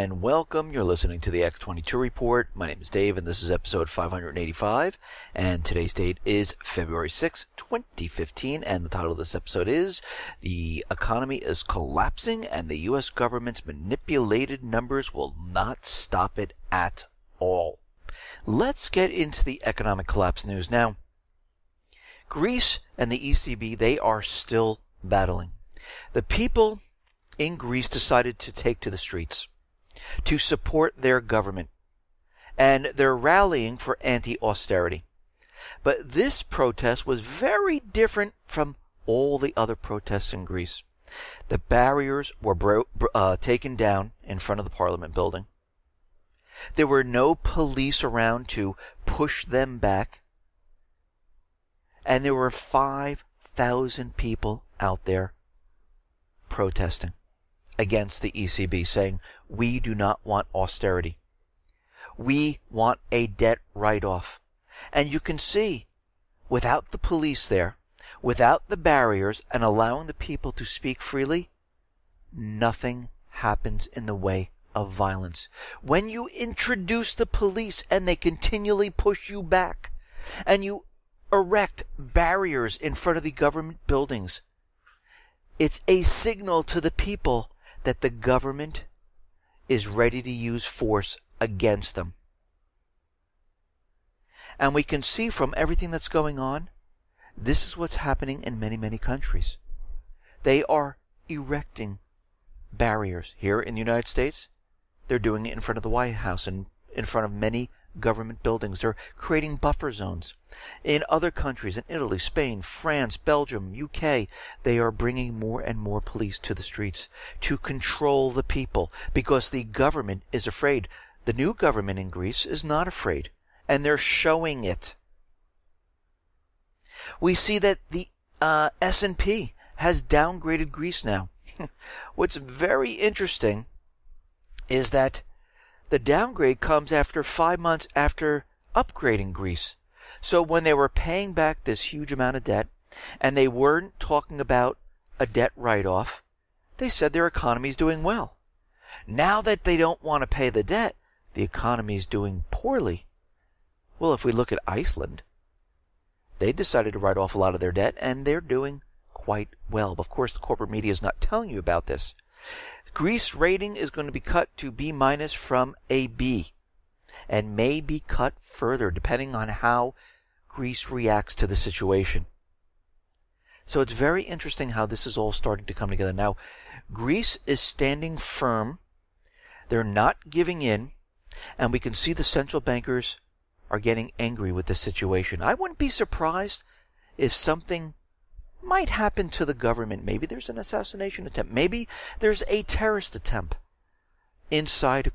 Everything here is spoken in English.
and welcome. You're listening to the X22 Report. My name is Dave, and this is episode 585, and today's date is February 6, 2015, and the title of this episode is The Economy is Collapsing, and the U.S. government's manipulated numbers will not stop it at all. Let's get into the economic collapse news. Now, Greece and the ECB, they are still battling. The people in Greece decided to take to the streets to support their government, and they're rallying for anti-austerity. But this protest was very different from all the other protests in Greece. The barriers were taken down in front of the Parliament building. There were no police around to push them back. And there were 5,000 people out there protesting against the ECB, saying, we do not want austerity. We want a debt write-off. And you can see, without the police there, without the barriers and allowing the people to speak freely, nothing happens in the way of violence. When you introduce the police and they continually push you back, and you erect barriers in front of the government buildings, it's a signal to the people that the government is ready to use force against them. And we can see from everything that's going on, this is what's happening in many, many countries. They are erecting barriers. Here in the United States, they're doing it in front of the White House and in front of many government buildings. They're creating buffer zones. In other countries, in Italy, Spain, France, Belgium, UK, they are bringing more and more police to the streets to control the people because the government is afraid. The new government in Greece is not afraid, and they're showing it. We see that the S&P has downgraded Greece now. What's very interesting is that the downgrade comes after 5 months after upgrading Greece. So when they were paying back this huge amount of debt, and they weren't talking about a debt write-off, they said their economy is doing well. Now that they don't want to pay the debt, the economy is doing poorly. Well, if we look at Iceland, they decided to write off a lot of their debt, and they're doing quite well. Of course, the corporate media is not telling you about this. Greece rating is going to be cut to B- from a B, and may be cut further depending on how Greece reacts to the situation. So it's very interesting how this is all starting to come together. Now, Greece is standing firm. They're not giving in, and we can see the central bankers are getting angry with this situation. I wouldn't be surprised if something might happen to the government. Maybe there's an assassination attempt. Maybe there's a terrorist attempt inside